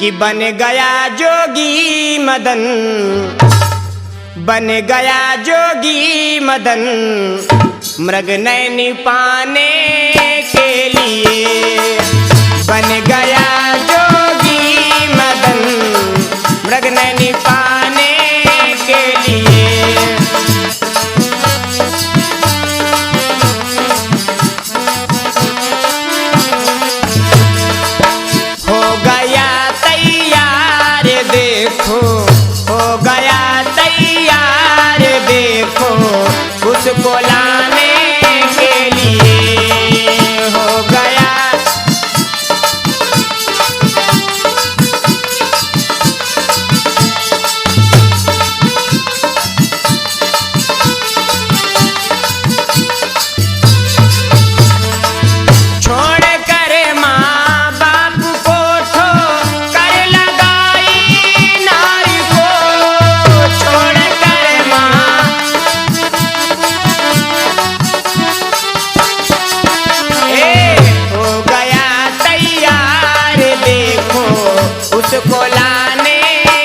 कि बन गया जोगी मदन, बन गया जोगी मदन, मृग नैनी पाने के लिए। बन गया जोगी मदन, मृग नैनी पाने के लिए। हो गया तैयार देखो, हो गया तैयार देखो, उसको लाने के लिए। हो गया उसको लाने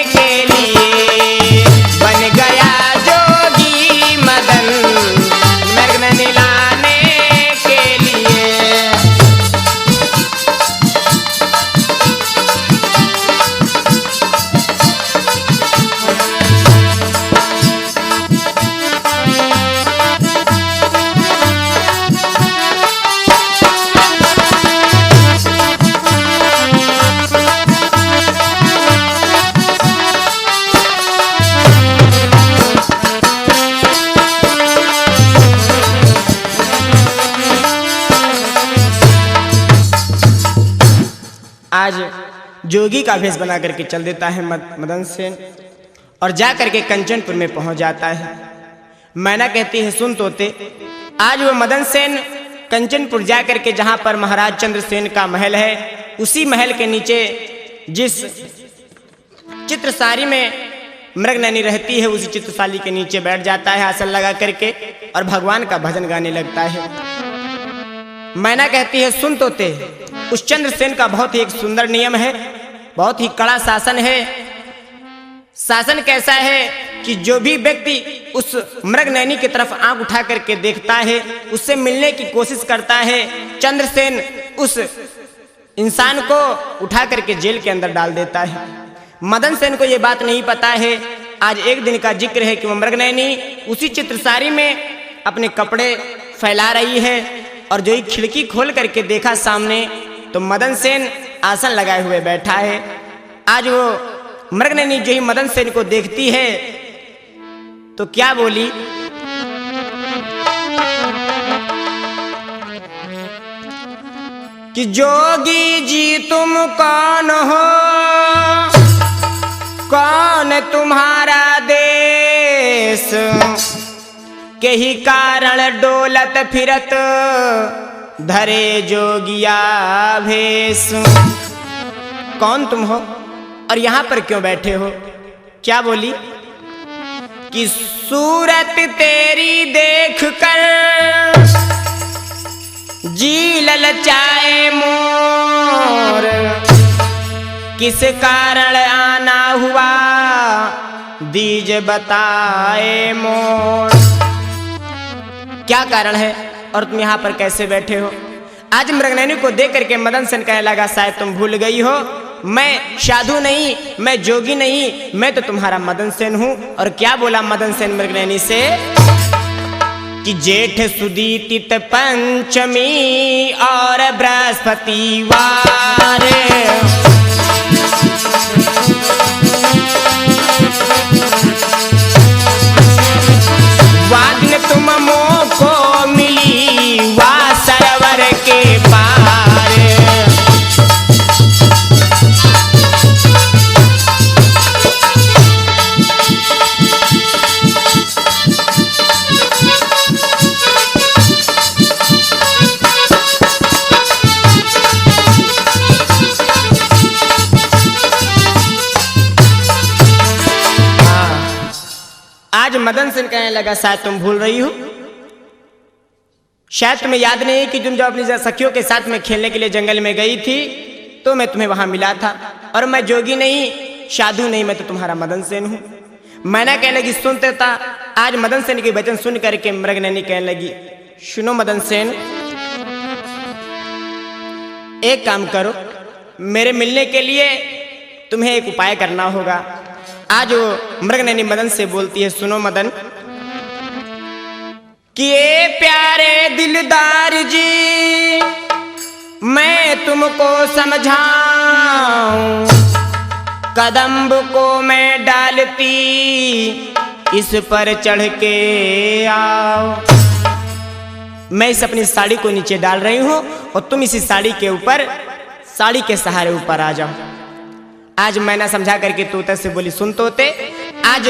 के लिए। बन गया जोगी मदन, मृग नैनी लाने के लिए। आज जोगी का भेष बना करके चल देता है मदन सेन और जा करके कंचनपुर में पहुंच जाता है। मैना कहती है सुन तोते, आज वो मदन सेन कंचनपुर जा करके जहां पर महाराज चंद्रसेन का महल है, उसी महल के नीचे जिस चित्रसारी में मृग नैनी रहती है, उसी चित्रसाली के नीचे बैठ जाता है आसन लगा करके और भगवान का भजन गाने लगता है। मैना कहती है सुन तोते, उस चंद्रसेन का बहुत ही एक सुंदर नियम है, बहुत ही कड़ा शासन है। शासन कैसा है कि जो भी व्यक्ति उस मृग नैनी की तरफ आंख उठा करके देखता है, उससे मिलने की कोशिश करता है, चंद्रसेन उस इंसान को उठा करके जेल के अंदर डाल देता है। मदन सेन को यह बात नहीं पता है। आज एक दिन का जिक्र है कि वो मृग नैनी उसी चित्रसारी में अपने कपड़े फैला रही है और जो ही खिड़की खोल करके देखा सामने, तो मदन सेन आसन लगाए हुए बैठा है। आज वो मृग नैनी जो ही मदन सेन को देखती है तो क्या बोली, कि जोगी जी तुम कौन हो, कौन तुम्हारा देश, के ही कारण डोलत फिरत धरे जोगिया भेष। कौन तुम हो और यहाँ पर क्यों बैठे हो? क्या बोली कि सूरत तेरी देख कर जी ललचाए मोर, किस कारण आना हुआ दीज बताए मोर। क्या कारण है और तुम यहाँ पर कैसे बैठे हो? आज मृग नैनी को देख करके मदन सेन कहने लगा शायद तुम भूल गई हो, मैं साधु नहीं, मैं जोगी नहीं, मैं तो तुम्हारा मदन सेन हूँ। और क्या बोला मदन सेन मृग नैनी से, कि जेठ सुदीतित पंचमी और बृहस्पतिवार, वादिन तुम मोको मिली वा सरवर के पार। आज मदन सेन कहने लगा शायद तुम भूल रही हो, शायद तुम्हें याद नहीं कि तुम जब अपनी सखियों के साथ में खेलने के लिए जंगल में गई थी तो मैं तुम्हें वहां मिला था। और मैं जोगी नहीं, साधु नहीं, मैं तो तुम्हारा मदन सेन हूँ। मैना कहने लगी सुनते था। आज मदन सेन के वचन सुन करके मृगनयनी कहने लगी सुनो मदन सेन, एक काम करो, मेरे मिलने के लिए तुम्हें एक उपाय करना होगा। आज वो मृगनयनी मदन से बोलती है सुनो मदन, कि ये प्यारे दिलदार जी मैं तुमको समझाऊं, कदम्ब को मैं डालती इस पर चढ़ के आओ। मैं इस अपनी साड़ी को नीचे डाल रही हूं और तुम इसी साड़ी के ऊपर, साड़ी के सहारे ऊपर आ जाओ। आज मैना समझा करके तोता से बोली सुन तोते, आज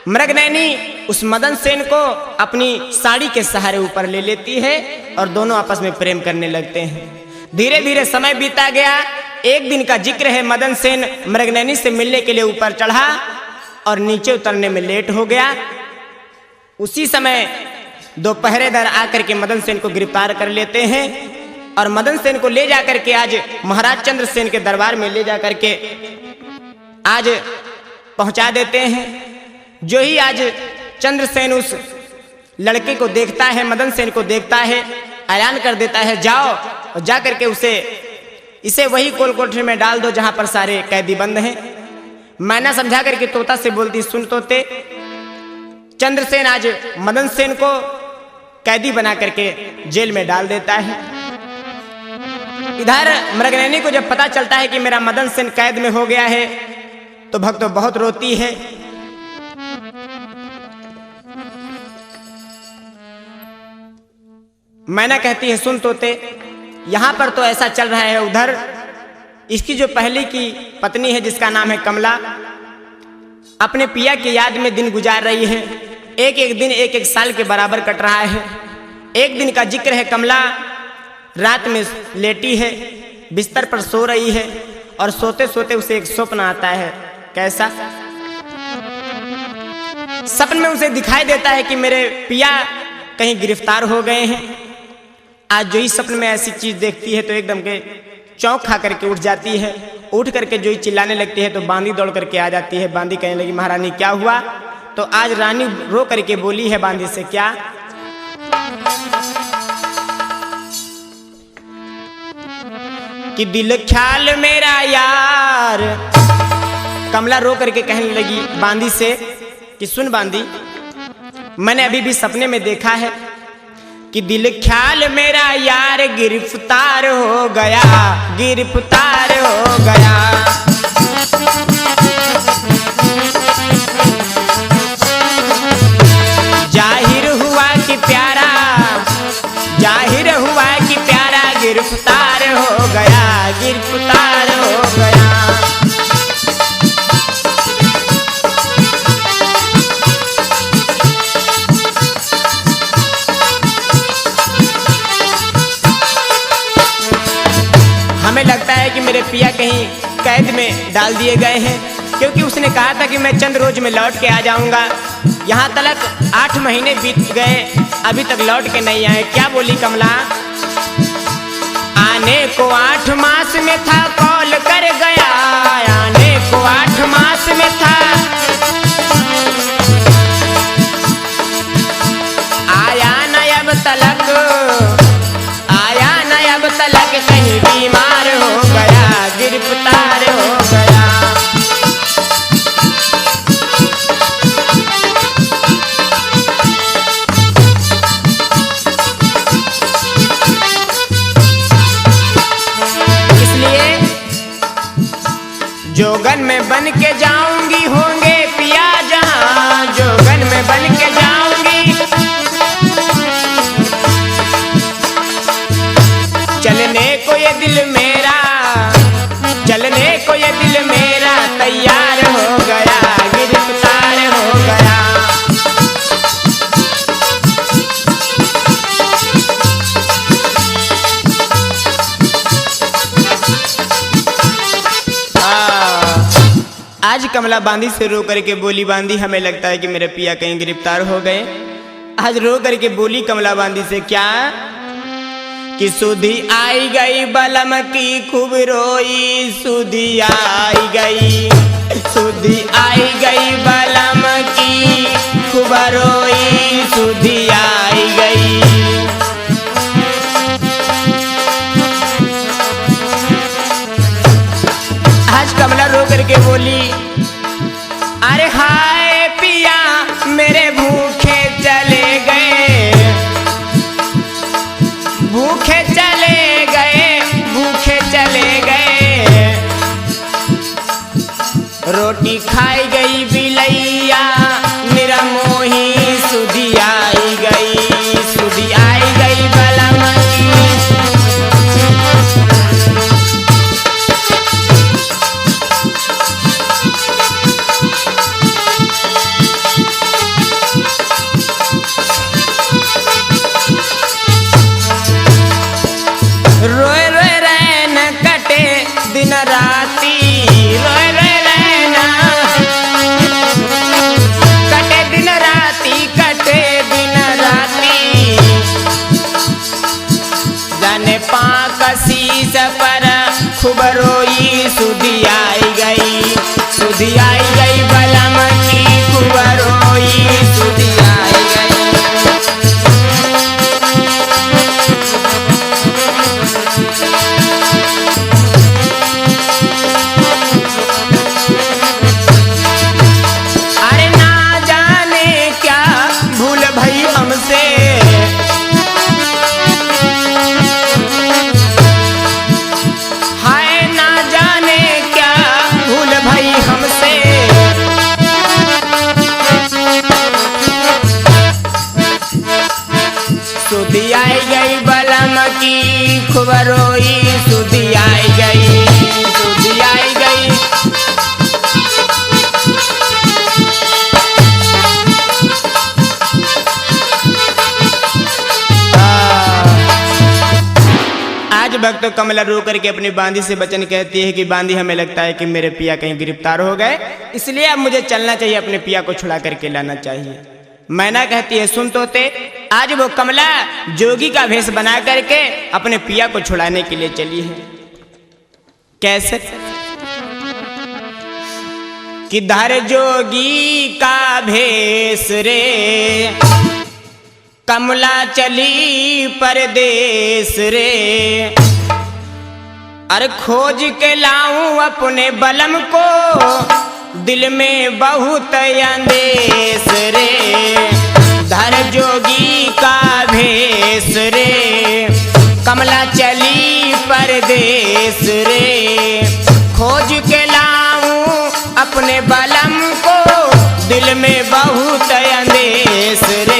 मृगनयनी उस मदन सेन को अपनी साड़ी के सहारे ऊपर ले लेती है और दोनों आपस में प्रेम करने लगते हैं। धीरे धीरे समय बीता गया। एक दिन का जिक्र है, मदन सेन मृगनयनी से मिलने के लिए ऊपर चढ़ा और नीचे उतरने में लेट हो गया। उसी समय दो पहरेदार आकर के मदन सेन को गिरफ्तार कर लेते हैं और मदन सेन को ले जाकर के आज महाराज चंद्रसेन के दरबार में ले जाकर के आज पहुंचा देते हैं। जो ही आज चंद्रसेन उस लड़के को देखता है, मदन सेन को देखता है, ऐलान कर देता है जाओ और जा करके इसे वही कोल कोठरी में डाल दो जहां पर सारे कैदी बंद हैं। मैना समझा करके तोता से बोलती सुन तोते, चंद्रसेन आज मदन सेन को कैदी बना करके जेल में डाल देता है। इधर मृगनयनी को जब पता चलता है कि मेरा मदन सेन कैद में हो गया है तो भक्तों बहुत रोती है। मैना कहती है सुन तोते, यहां पर तो ऐसा चल रहा है, उधर इसकी जो पहले की पत्नी है जिसका नाम है कमला, अपने पिया की याद में दिन गुजार रही है। एक एक दिन एक एक साल के बराबर कट रहा है। एक दिन का जिक्र है, कमला रात में लेटी है, बिस्तर पर सो रही है और सोते सोते उसे एक स्वप्न आता है। कैसा? सपन में उसे दिखाई देता है कि मेरे पिया कहीं गिरफ्तार हो गए हैं। आज जो ही सपन में ऐसी चीज देखती है तो एकदम के चौंक खा करके उठ जाती है। उठ करके जो ही चिल्लाने लगती है तो बांदी दौड़ करके आ जाती है। बांदी कहने लगी महारानी क्या हुआ? तो आज रानी रो करके बोली है बांदी से, क्या? कि दिल ख्याल मेरा यार। कमला रो करके कहने लगी बांदी से कि सुन बांदी, मैंने अभी भी सपने में देखा है कि दिल ख्याल मेरा यार गिरफ्तार हो गया, गिरफ्तार हो गया। जाहिर हुआ कि प्यारा, जाहिर हुआ कि प्यारा गिरफ्तार हो गया, गिरफ्तार हो गया। हमें लगता है कि मेरे पिया कहीं कैद में डाल दिए गए हैं, क्योंकि उसने कहा था कि मैं चंद रोज में लौट के आ जाऊंगा। यहाँ तक 8 महीने बीत गए, अभी तक लौट के नहीं आए। क्या बोली कमला? आने को 8 मास में था, कॉल कर गया, आने को 8 मास में था, आया न अब तलक, आया न अब तलक, कहीं बीमार हो गया, गिरफ्तार हो गया। जोगन में बन के जाऊंगी, होंगे पिया जहां, जोगन में बन के जाऊंगी, चलने को ये दिल मेरा, चलने को ये दिल मेरा तैयार हो गया, गिरफ्तार हो गया। आज कमला बांदी से रो करके बोली बांदी, हमें लगता है कि मेरे पिया कहीं गिरफ्तार हो गए। आज रो करके बोली कमला बांदी से, क्या? कि सुधी आई गई बलम की खूब रोई, सुधी आई गई, सुधी आई गई बलम की खूब रोई, सुधी आई गई। आज कमला रो करके बोली, अरे हाय पिया मेरे भूखे चले गए, भूखे चले गए, भूखे चले गए। रोटी खाई गई बिलैया निरमोही, सुधी आई गई, सुधी आई गई बलम की। रोए रोए रैन कटे दिन राती, रोए रोए रैन कटे दिन राती, कटे दिन राती। जाने पाक शीश पर खूब रोई, सुधी आई गई, सुधी आई गई बलम की खूब रोई, सुधी आई गई। अरे ना जाने क्या भूल भई हमसे, हाय ना जाने क्या भूल भई हमसे। सुधी आई गई बलम की खूब रोई, सुधी आई गई, सुधी आई गई। आज भक्त कमला रो करके अपनी बांदी से वचन कहती है कि बांदी हमें लगता है कि मेरे पिया कहीं गिरफ्तार हो गए, इसलिए अब मुझे चलना चाहिए, अपने पिया को छुड़ा करके लाना चाहिए। मैना कहती है सुन तोते, आज वो कमला जोगी का भेष बना करके अपने पिया को छुड़ाने के लिए चली है। कैसे? कि धर जोगी का भेष रे, कमला चली परदेस रे। अरे खोज के लाऊं अपने बलम को, दिल में बहुत अंदेश रे। धर जोगी का भेष रे, कमला चली परदेस रे। खोज के लाऊं अपने बलम को, दिल में बहुत अंदेश रे।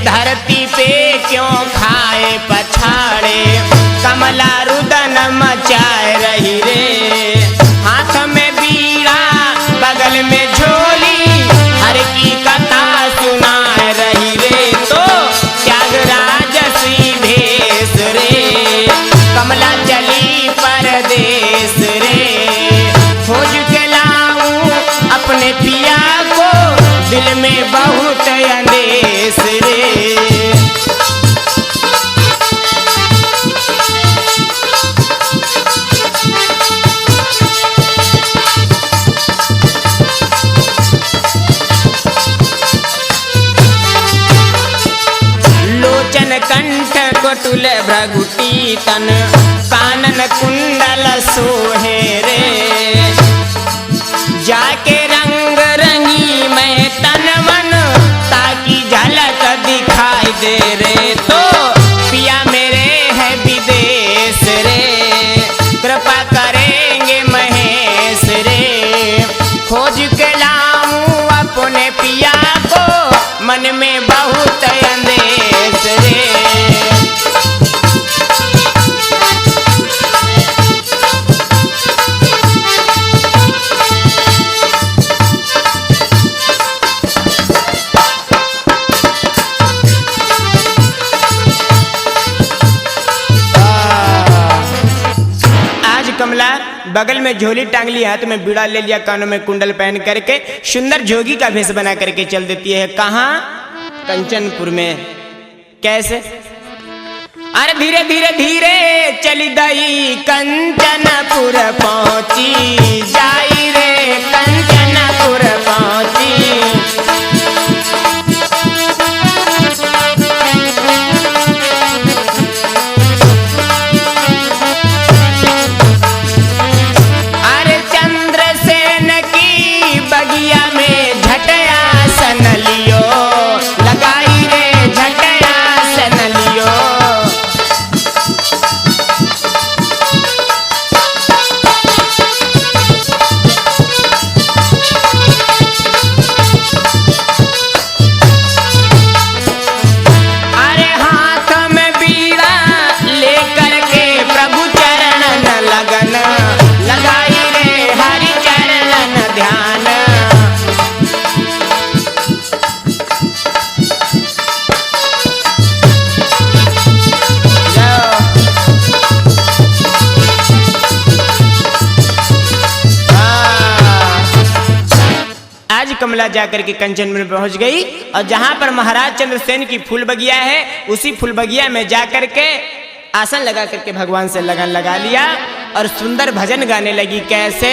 धरती पे क्यों खाए पछाड़े, कमला रुदन मचाए रही रे। हाथ में बीड़ा बगल में झोली, हर की कथा सुनाए रही रे। तो त्यागराज सी भेष रे, कमला चली परदेस रे। खोज के लाऊं अपने पिया को, दिल में बहुत अंदेश रे। लोचन कंठ कोटुल भ्रगुटी तन, कानन कुंडल सोहे रे। जाके रंग रंगी मैं तन मन, ताकि झलक दिखाई दे रे। तो पिया मेरे है विदेश रे, कृपा करेंगे महेश रे। खोज के लाऊं अपने पिया को, मन में बहुत अंदेश रे। कमला बगल में झोली टांग ली, हाथ में बीड़ा ले लिया, कानों में कुंडल पहन करके सुंदर जोगी का भेष बना करके चल देती है। कहाँ? कंचनपुर में। कैसे? अरे धीरे धीरे धीरे चली दई कंचनपुर पहुंची, जाई रे कंचनपुर पहुंची। अरे चंद्रसेन की बगिया में झटया सन लियो, लगाई रे झटया सन लियो। कमला जाकर के कंचन में पहुंच गई और जहां पर महाराज चंद्रसेन की फूल बगिया है उसी फूल बगिया में जाकर के आसन लगा करके भगवान से लगन लगा लिया और सुंदर भजन गाने लगी। कैसे?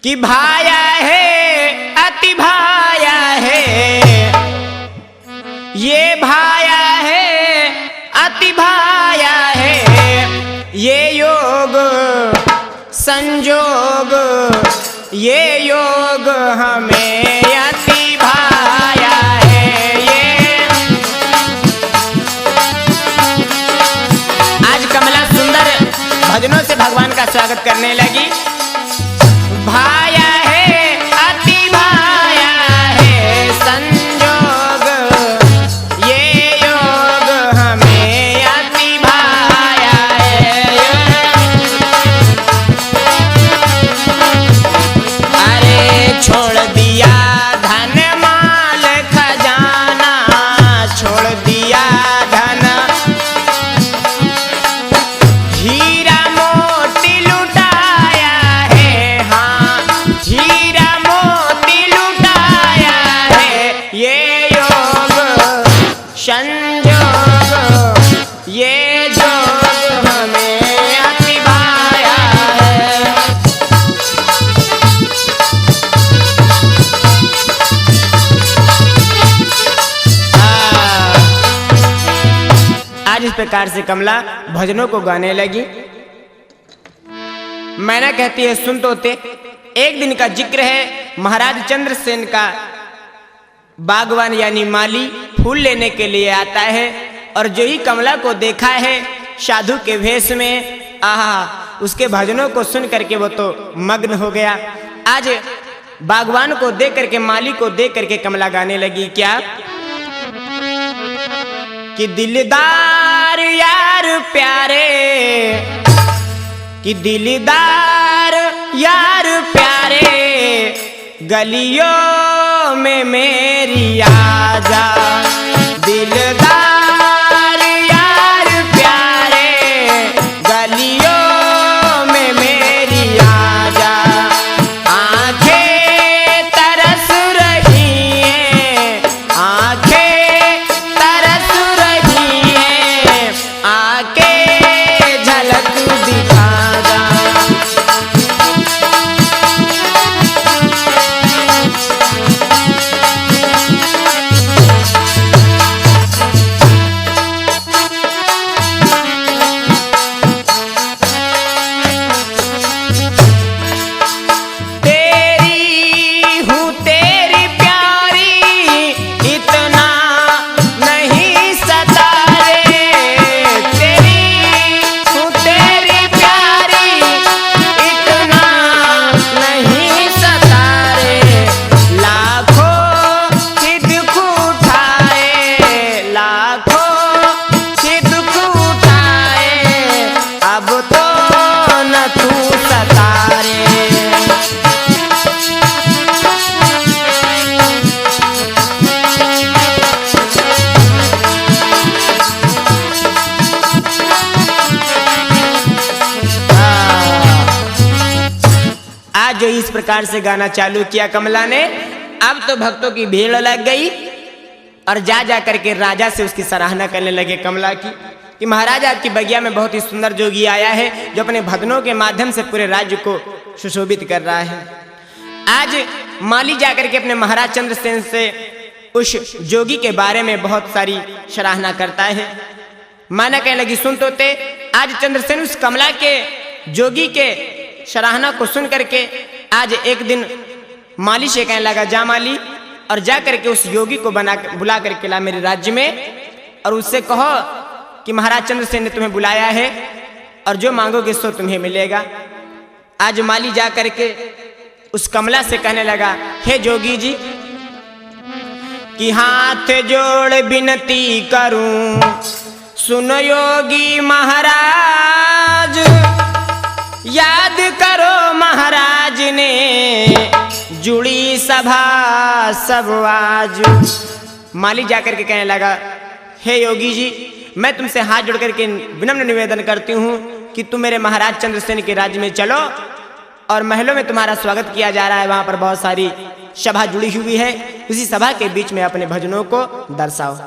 कि भाया है अति भाया है, ये भाया है अति भाया है, ये योग संजोग, ये योग हमें अति भाया है। ये आज कमला सुंदर भजनों से भगवान का स्वागत करने लगी। भाया है अति भाया है संजोग, ये योग हमें अति भाया है। छोड़ दिया धन माल खजाना, छोड़ दिया धन हीरा मोती लुटाया है, हाँ हीरा मोती लुटाया है। ये योग संजोग, ये जोग हमें अति भाया है। इस प्रकार से कमला भजनों को गाने लगी। मैना कहती है सुन तोते, एक दिन का जिक्र है महाराज चंद्रसेन का बागवान यानी माली फूल लेने के लिए आता है और जो ही कमला को देखा है साधु के भेष में, आहा उसके भजनों को सुन करके वो तो मग्न हो गया। आज बागवान को देख करके, माली को देख करके कमला गाने लगी। क्या? कि दिलदार यार प्यारे, कि दिलदार यार प्यारे, गलियों में मेरी आजा। दिलदार यार प्यारे, गलियों में मेरी आजा। आंखें तरस रही हैं, आंखें तरस रही हैं, आके झलक दिखा जा। इस प्रकार से गाना चालू किया कमला ने। अब तो भक्तों की भीड़ लग गई और जा जा करके राजा से उसकी सराहना करने लगे कमला की कि महाराज आपकी बगिया में बहुत ही सुंदर जोगी आया है जो अपने भजनों के माध्यम से पूरे राज्य को सुशोभित कर रहा है। आज माली जाकर के अपने महाराज चंद्रसेन से उस जोगी के बारे में बहुत सारी सराहना करता है। माना कहने लगी सुन तोते, आज चंद्रसेन उस कमला के जोगी के सराहना को सुन करके आज एक दिन माली से कहने लगा जा माली और जा करके उस योगी को बुला करके ला मेरे राज्य में और उससे कहो कि महाराज चंद्रसेन ने तुम्हें बुलाया है और जो मांगोगे सो तुम्हें मिलेगा। आज माली जा करके उस कमला से कहने लगा हे जोगी जी कि हाथ जोड़ विनती करूं सुनो योगी महाराज, याद करो महाराज ने जुड़ी सभा सब आज। माली जाकर के कहने लगा हे योगी जी मैं तुमसे हाथ जोड़ करके विनम्र निवेदन करती हूँ कि तुम मेरे महाराज चंद्रसेन के राज्य में चलो और महलों में तुम्हारा स्वागत किया जा रहा है। वहां पर बहुत सारी सभा जुड़ी हुई है, उसी सभा के बीच में अपने भजनों को दर्शाओ।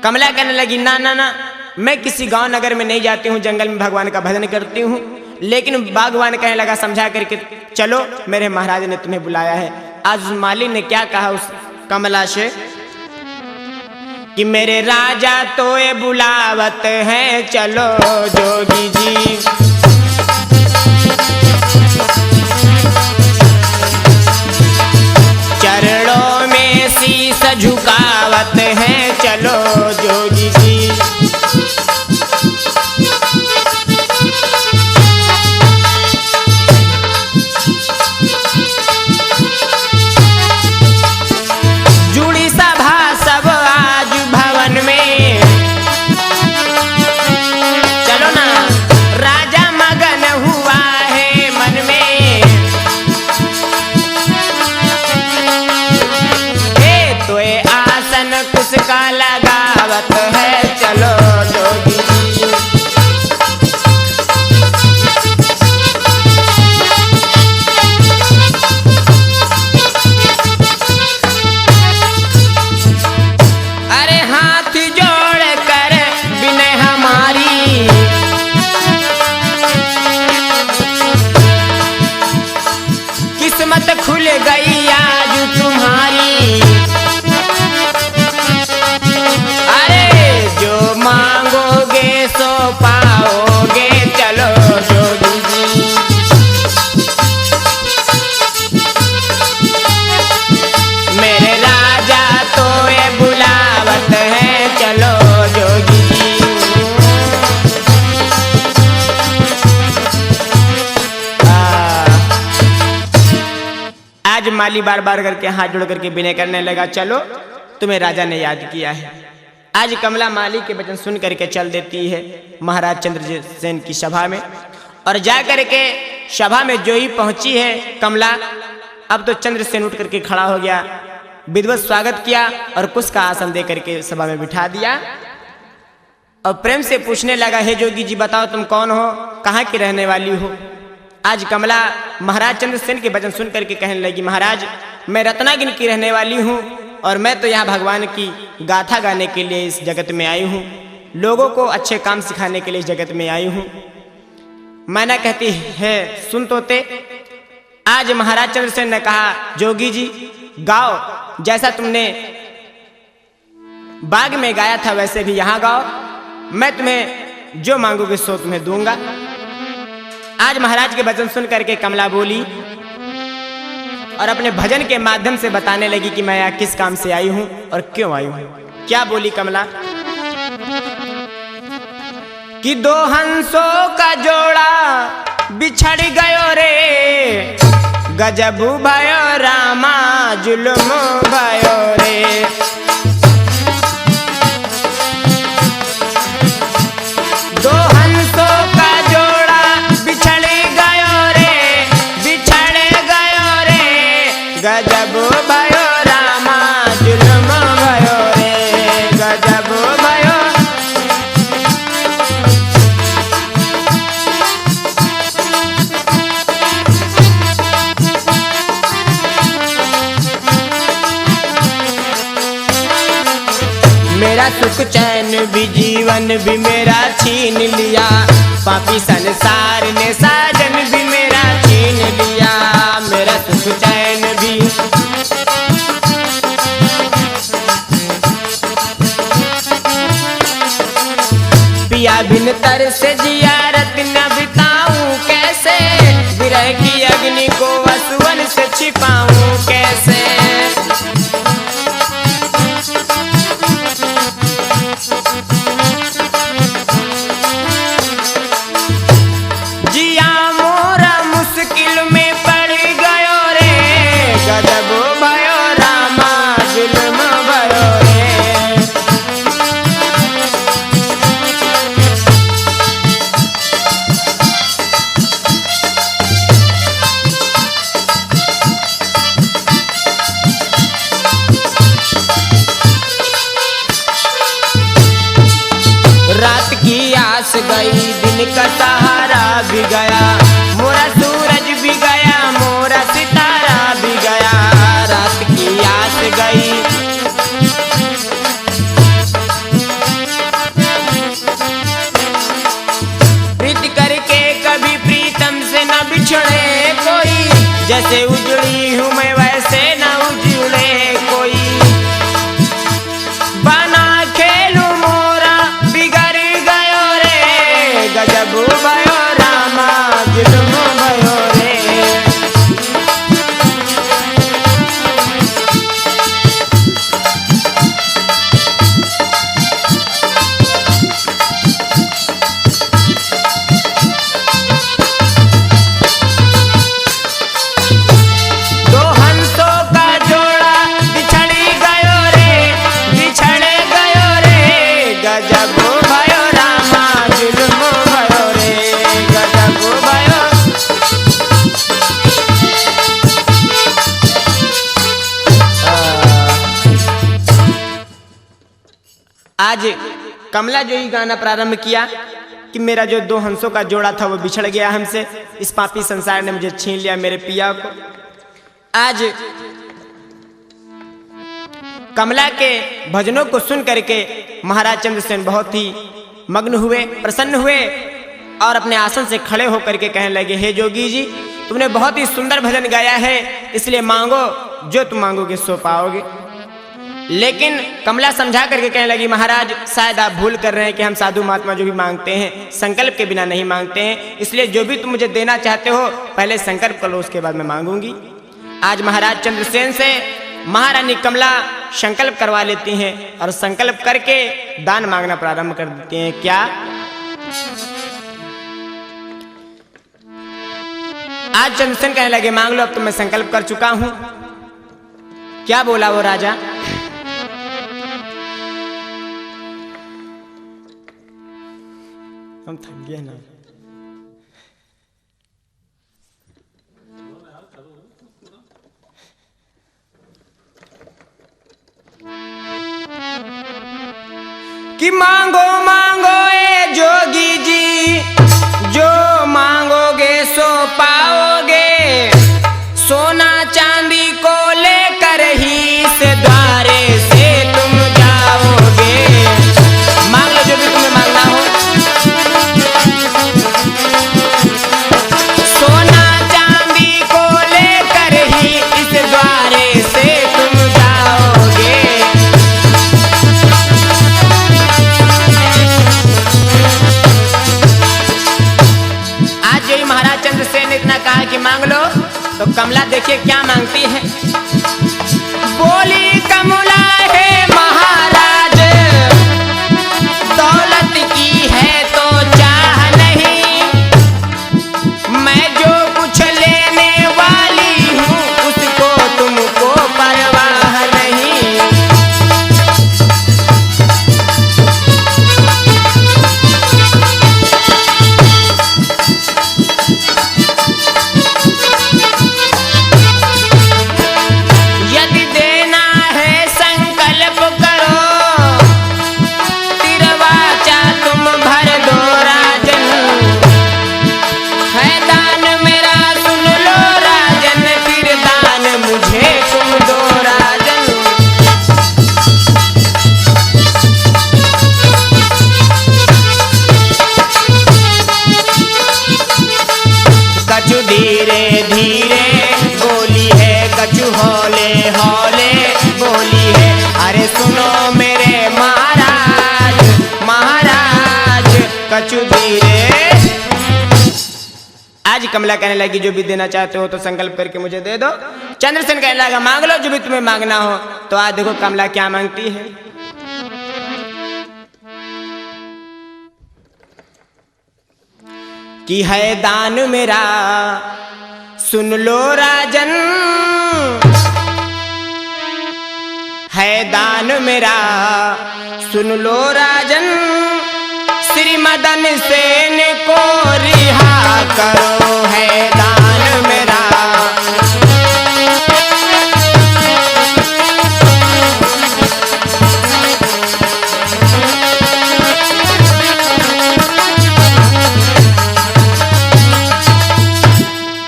कमला कहने लगी ना ना ना, मैं किसी गांव नगर में नहीं जाती हूँ, जंगल में भगवान का भजन करती हूँ। लेकिन बागवान कहने लगा समझा करके चलो मेरे महाराज ने तुम्हें बुलाया है। आज माली ने क्या कहा उस कमला से कि मेरे राजा तो ये बुलावत हैं चलो जोगी जी, चरणों में शीश झुकावत हैं चलो जोगी जी। जुड़ी सभा सब आज भवन में, चलो ना राजा मगन हुआ है मन में। तो ये आसन किसका लगावत है चलो जोगी जी। अरे हाथ जोड़ कर बिनय हमारी, किस्मत खुल गई आज तुम्हारी। जो मांगोगे सो पाओगे चलो जोगी जी। मेरे राजा तो ये बुलावत है चलो जोगी जी। आज माली बार बार करके हाथ जोड़ करके विनय करने लगा चलो तुम्हें राजा ने याद किया है। आज कमला माली के वचन सुन करके चल देती है महाराज चंद्रसेन की सभा में और जा करके सभा में जो ही पहुंची है कमला, अब तो चंद्रसेन उठ करके खड़ा हो गया, विधिवत स्वागत किया और कुश का आसन दे करके सभा में बिठा दिया और प्रेम से पूछने लगा हे जोगी जी बताओ तुम कौन हो, कहाँ की रहने वाली हो। आज कमला महाराज चंद्रसेन के वचन सुन करके कहने लगी महाराज मैं रत्नागिरी की रहने वाली हूँ और मैं तो यहाँ भगवान की गाथा गाने के लिए इस जगत में आई हूँ, लोगों को अच्छे काम सिखाने के लिए इस जगत में आई हूँ। मैना कहती है सुन तोते, आज महाराज चंद्रसेन ने कहा जोगी जी गाओ, जैसा तुमने बाग में गाया था वैसे भी यहाँ गाओ, मैं तुम्हें जो मांगोगे सो तुम्हें दूंगा। आज महाराज के वचन सुन करके कमला बोली और अपने भजन के माध्यम से बताने लगी कि मैं यहाँ किस काम से आई हूँ और क्यों आई हूँ। क्या बोली कमला कि दो हंसों का जोड़ा बिछड़ गयो रे, गजब भयो रामा जुल्म भयो रे। दो हंसों का जोड़ा बिछड़ गयो रे, बिछड़ गयो रे, गजब भयो रामा जुल्म भयो रे, गजब भयो। सुख चैन भी जीवन भी मेरा छीन लिया, पापी संसार ने साजन भी मेरा छीन लिया, मेरा सुख चैन भी। पिया बिन तर से जियारत न बिताऊं कैसे, विरह की अग्नि को असुवन से छिपाऊं कैसे। जिया मोरा मुश्किल में पड़ गयो रे, गजब भयो रामा जुल्म भयो रे। रात की आस गई, दिन का सहारा भी गया, मोरा सूरज भी गया, मोरा सितारा भी गया। रात की आस गई, प्रीत करके कभी प्रीतम से न बिछड़े कोई, जैसे उजड़ी हूँ मैं वैसे न उजड़े कोई। बना खेलू मोरा बिगड़ गयो रे, गजब भयो रामा जुल्म भयो रे। दो हंसों का जोड़ा बिछड़ गयो रे, बिछड़ गयो रे, गजब भयो रामा जुल्म भयो रे, गजब भयो। आज कमला जो ही गाना प्रारंभ किया कि मेरा जो दो हंसों का जोड़ा था वो बिछड़ गया हमसे, इस पापी संसार ने मुझे छीन लिया मेरे पिया को। आज कमला के भजनों को सुन करके महाराज चंद्रसेन बहुत ही मग्न हुए, प्रसन्न हुए और अपने आसन से खड़े होकर के कहने लगे, हे जोगी जी, तुमने बहुत ही सुंदर भजन गाया है, इसलिए मांगो, जो तुम मांगोगे सो पाओगे। लेकिन कमला समझा करके कहने लगी, महाराज शायद आप भूल कर रहे हैं कि हम साधु महात्मा जो भी मांगते हैं संकल्प के बिना नहीं मांगते हैं, इसलिए जो भी तुम मुझे देना चाहते हो पहले संकल्प कर लो, उसके बाद मैं मांगूंगी। आज महाराज चंद्रसेन से महारानी कमला संकल्प करवा लेती हैं और संकल्प करके दान मांगना प्रारंभ कर देती हैं। क्या? आज चंद्रसेन कहने लगे, मांग लो, अब तो मैं संकल्प कर चुका हूं। क्या बोला वो राजा? हम थक गए ना। कि मांगो मांगो ए जोगी जी, जो मांगोगे सो पाओगे, सोना चांदी को लेकर ही इस द्वारे से तुम जाओगे। मांग लो जो भी तुम्हें मांगना हो। सोना चांदी को लेकर ही इस द्वारे से तुम जाओगे। आज जो महाराज चंद्रसेन ने इतना कहा कि मांग लो, तो कमला देखिए क्या मांगती है। बोली कमला, है महाराज दौलत की है तो चाह नहीं, मैं जो कुछ लेने वाली हूँ उसको तुमको परवाह नहीं। यदि देना है संकल्प कमला कहने लगी जो भी देना चाहते हो तो संकल्प करके मुझे दे दो। चंद्रसेन कहने लगा मांग लो जो भी तुम्हें मांगना हो। तो आज देखो कमला क्या मांगती है। कि है दान मेरा सुन लो राजन, है दान मेरा सुन लो राजन, श्री मदन सेन को रिहा करो, है दान मेरा।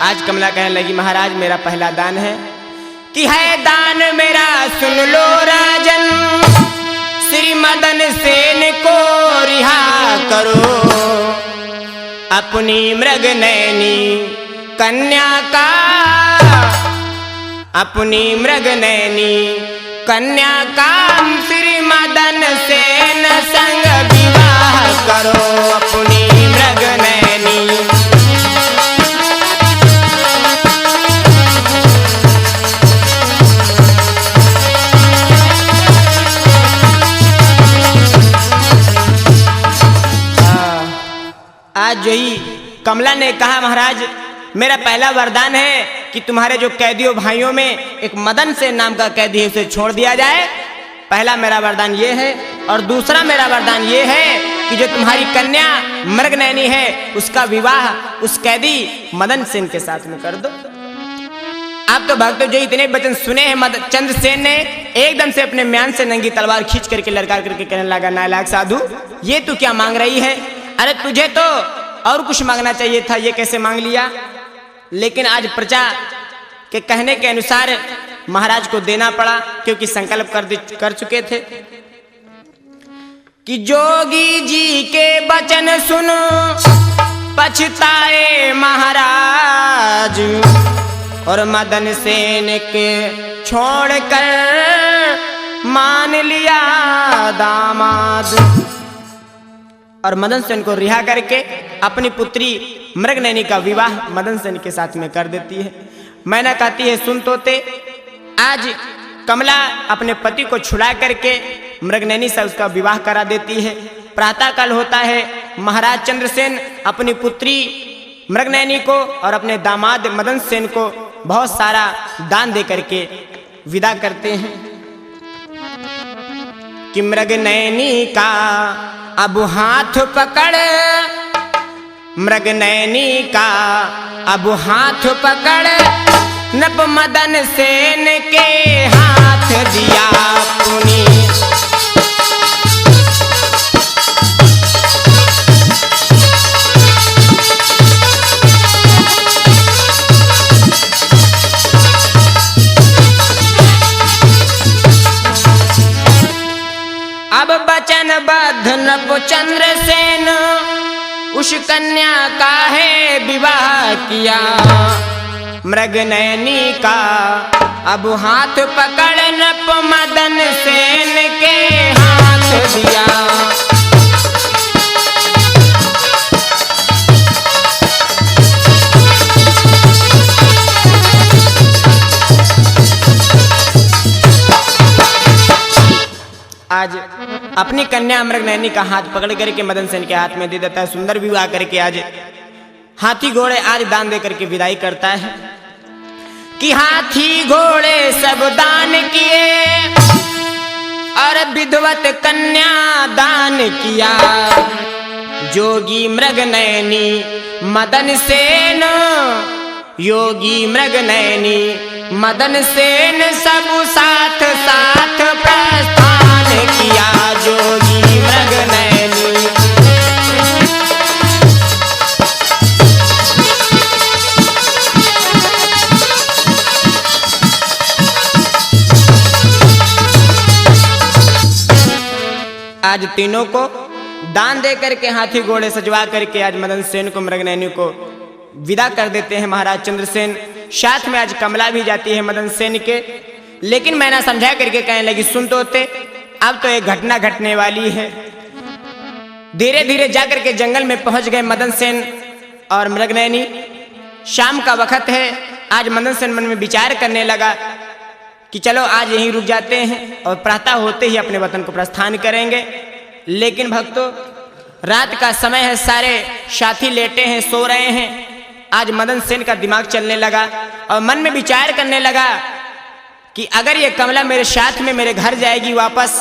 आज कमला कहने लगी महाराज मेरा पहला दान है कि है दान मेरा सुन लो राजन, श्री मदन सेन को रिहा करो, अपनी मृग नैनी कन्या का, अपनी मृग नैनी कन्या का श्री मदन सेन संग विवाह करो, अपनी मृग नैनी। आज जो ही कमला ने कहा महाराज मेरा पहला वरदान है कि तुम्हारे जो कैदियों भाइयों में एक मदन सेन नाम का कैदी है उसे छोड़ दिया जाए। पहला मेरा वरदान ये है। और दूसरा मेरा वरदान ये है कि जो तुम्हारी कन्या मृगनयनी है उसका विवाह उस कैदी मदन सेन के साथ में कर दो। आप तो भक्त जो इतने वचन सुने हैं चंद्रसेन ने एकदम से अपने म्यान से नंगी तलवार खींच करके लड़का करके कहने लगा नालायक साधु ये तू क्या मांग रही है? अरे तुझे तो और कुछ मांगना चाहिए था, ये कैसे मांग लिया? लेकिन आज प्रजा के कहने के अनुसार महाराज को देना पड़ा क्योंकि संकल्प कर चुके थे कि जोगी जी के वचन सुनो पछताए महाराज, और मदन सेन के छोड़कर मान लिया दामाद। और मदन सेन को रिहा करके अपनी पुत्री मृगनयनी का विवाह मदन सेन के साथ में कर देती है। मैना कहती है सुन तोते, आज कमला अपने पति को छुड़ा करके मृगनयनी से उसका विवाह करा देती है। प्रातःकाल होता है, महाराज चंद्रसेन अपनी पुत्री मृगनयनी को और अपने दामाद मदन सेन को बहुत सारा दान दे करके विदा करते हैं कि मृगनयनी का अब हाथ पकड़, मृगनयनी का अब हाथ पकड़, नप मदन सेन के हाथ दिया पुनी। अब बचन बद्ध नप चंद्रसेन उस कन्या का है विवाह किया, मृगनयनी का अब हाथ पकड़ नप मदन सेन के हाथ दिया। आज अपनी कन्या मृगनयनी का हाथ पकड़ करके मदन सेन के हाथ में दे देता है। सुंदर विवाह करके आज हाथी घोड़े आज दान दे करके विदाई करता है कि हाथी घोड़े सब दान किए और विधवत कन्या दान किया, जोगी मृगनयनी मदन सेन, योगी मृगनयनी मदन सेन सब साथ साथ प्रस्थान किया, जोगी मृगनयनी। आज तीनों को दान दे करके हाथी घोड़े सजवा करके आज मदन सेन को मृगनयनी को विदा कर देते हैं महाराज चंद्रसेन। साथ में आज कमला भी जाती है मदन सेन के। लेकिन मैंने समझा करके कहने लगी सुन तो होते, अब तो एक घटना घटने वाली है। धीरे धीरे जाकर के जंगल में पहुंच गए मदन सेन और मृगनयनी। शाम का वक्त है। आज मदन सेन मन में विचार करने लगा कि चलो आज यहीं रुक जाते हैं और प्रातः होते ही अपने वतन को प्रस्थान करेंगे। लेकिन भक्तों, रात का समय है, सारे साथी लेटे हैं, सो रहे हैं। आज मदन सेन का दिमाग चलने लगा और मन में विचार करने लगा कि अगर ये कमला मेरे साथ में मेरे घर जाएगी वापस,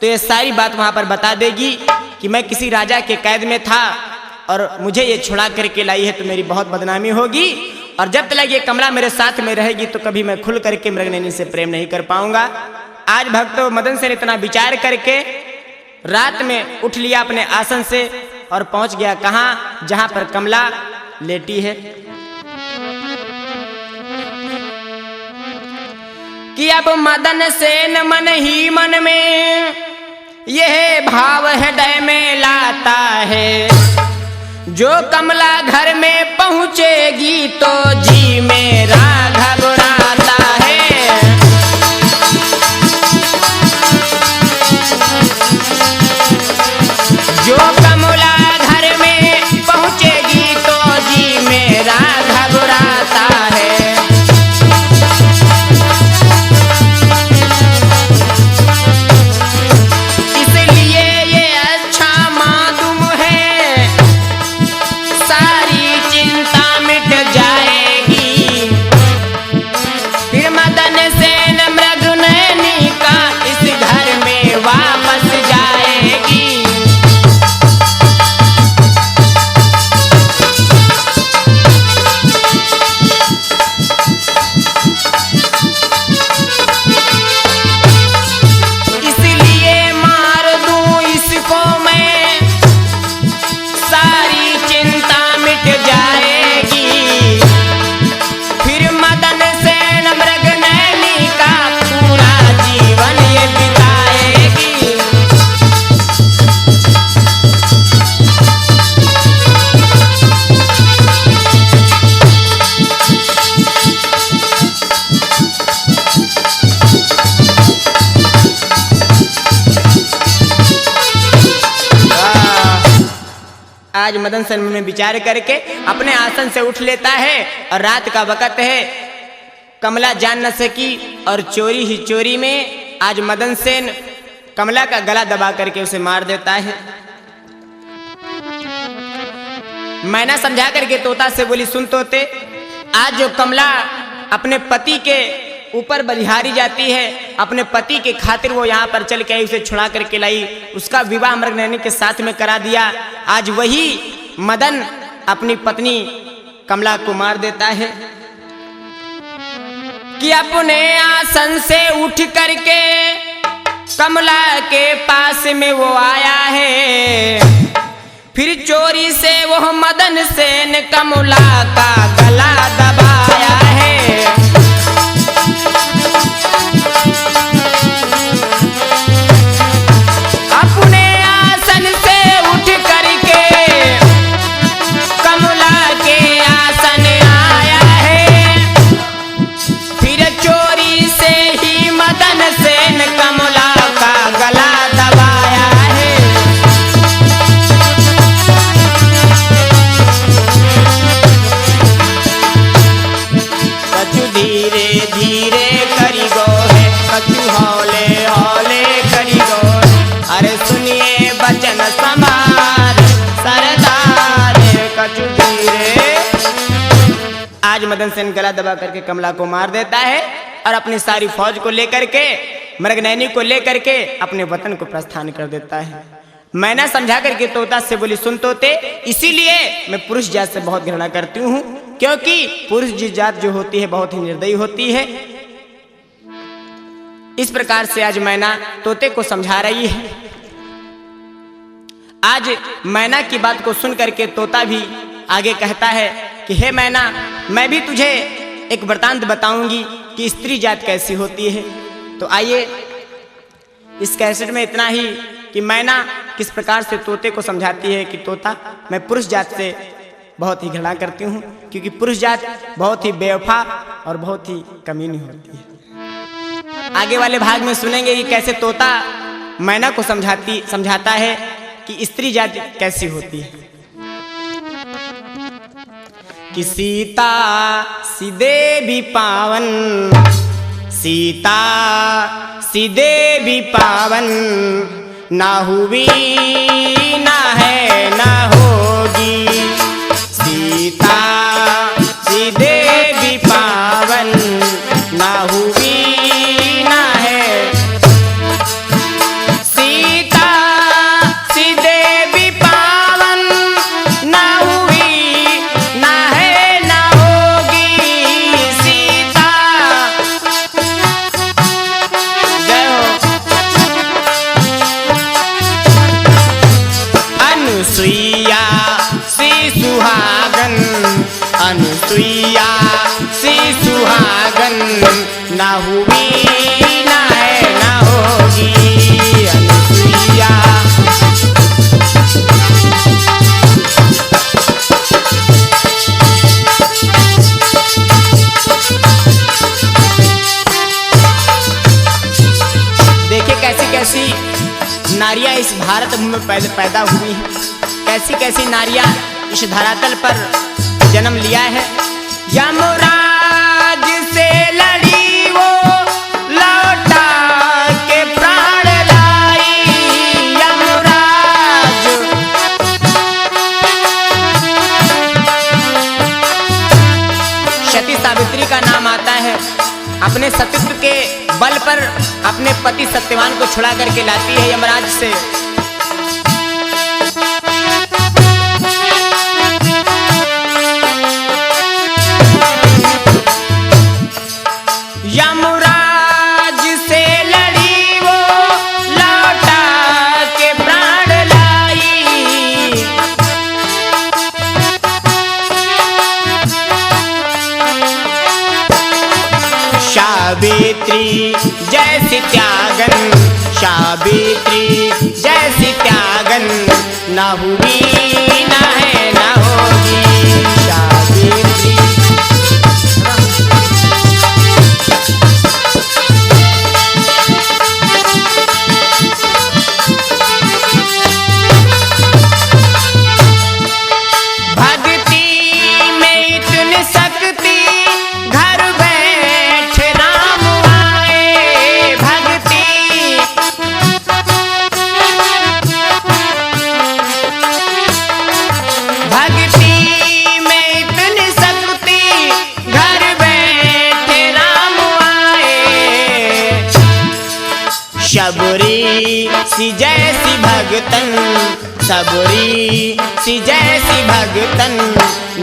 तो ये सारी बात वहां पर बता देगी कि मैं किसी राजा के कैद में था और मुझे ये छुड़ा करके लाई है, तो मेरी बहुत बदनामी होगी। और जब तक ये कमला मेरे साथ में रहेगी तो कभी मैं खुल करके मृगनयनी से प्रेम नहीं कर पाऊंगा। आज भक्तों, मदन सेन इतना विचार करके रात में उठ लिया अपने आसन से और पहुंच गया कहाँ, जहां पर कमला लेटी है। कि अब मदन सेन मन ही मन में यह भाव हृदय में लाता है, जो कमला घर में पहुंचेगी तो जी मेरा घबराता है। जो कमला घर में पहुंचेगी तो जी मेरा घबराता है। आज मदन सेन में विचार करके अपने आसन से उठ लेता है और रात का वक्त है, कमला जान न सकी और चोरी ही चोरी में आज मदन सेन कमला का गला दबा करके उसे मार देता है। मैना समझा करके तोता से बोली, सुन तोते, आज जो कमला अपने पति के ऊपर बलिहारी जाती है, अपने पति के खातिर वो यहाँ पर चल के आई, उसे छुड़ा करके लाई, उसका विवाह मृगनयनी के साथ में करा दिया। आज वही मदन अपनी पत्नी कमला को मार देता है। कि अपने आसन से उठ करके कमला के पास में वो आया है, फिर चोरी से वो मदन सेन कमला का गला दबाया है। अपने आसन से उठ करके कमला के आसन आया है, फिर चोरी से ही मदन सेन कमला का गला दबाया है। कछु धीरे धीरे करी गो है, कछु हौले हौले करी गो। अरे सुनिए बचन समार सरदार, कछु धीरे। आज मदन सेन गला दबा करके कमला को मार देता है और अपनी सारी फौज को लेकर के, मृगनयनी को लेकर के अपने वतन को प्रस्थान कर देता है। मैना समझा करके तोता से बोली, सुन तोते, इसीलिए मैं पुरुष जात से बहुत घृणा करती हूँ, क्योंकि पुरुष जात जो होती है बहुत ही निर्दयी होती है। इस प्रकार से आज मैना तोते को समझा रही है। आज मैना की बात को सुन करके तोता भी आगे कहता है कि हे मैना, मैं भी तुझे एक वृतांत बताऊंगी कि स्त्री जात कैसी होती है। तो आइए इस कैसेट में इतना ही कि मैना किस प्रकार से तोते को समझाती है कि तोता, मैं पुरुष जात से बहुत ही घृणा करती हूँ, क्योंकि पुरुष जात बहुत ही बेवफा और बहुत ही कमीनी होती है। आगे वाले भाग में सुनेंगे कि कैसे तोता मैना को समझाता है कि स्त्री जाति कैसी होती है। कि सीता सीधे भी पावन, सीता सीधे भी पावन, ना हुई ना है ना होगी। सीता सीधे भी पावन, ना हुई ना है। सीता सीधे भी पावन, ना हुई ना है ना होगी। सीता जय हो। अनुसुईया सी सुहागन, अनुसुईया सी सुहागन, ना हुई ना है ना होगी। अनुसुईया देखिए कैसी कैसी नारियां इस भारत भूमि में पैदा हुई हैं, कैसी कैसी नारियां इस धरातल पर जन्म लिया है। यमराज से लड़ी वो लौटा के प्राण लाई। यमराज सती सावित्री का नाम आता है। अपने सतीत्व के बल पर अपने पति सत्यवान को छुड़ा करके लाती है यमराज से। यमराज से लड़ी वो लौटा के प्राण लाई। सावित्री जैसी त्यागन, सावित्री जैसी त्यागन, ना हुई ना है ना होगी। सावित्री सबरी सी जैसी भगतन, सबरी सी जैसी भगतन,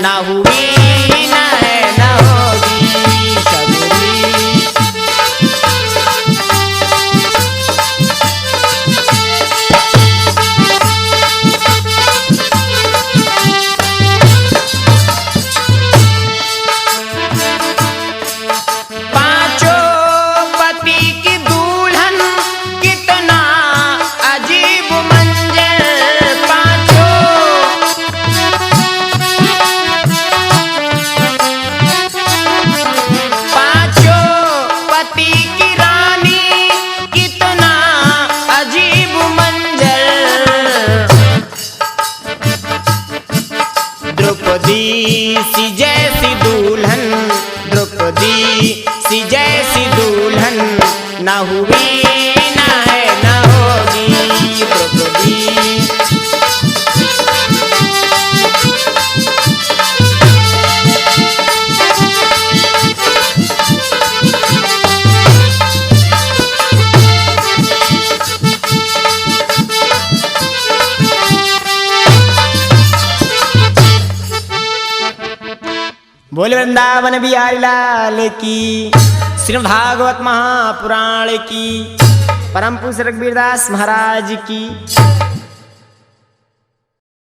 ना हुई ना है ना होगी। सबरी द्रौपदी सी जैसी दुल्हन, द्रौपदी सी जैसी दुल्हन, ना हुई ना है ना होगी। द्रौपदी बोले वृंदावन बिहारी लाल की, श्रीमद् भागवत महापुराण की, परम पूज्य रघुवीरदास महाराज की।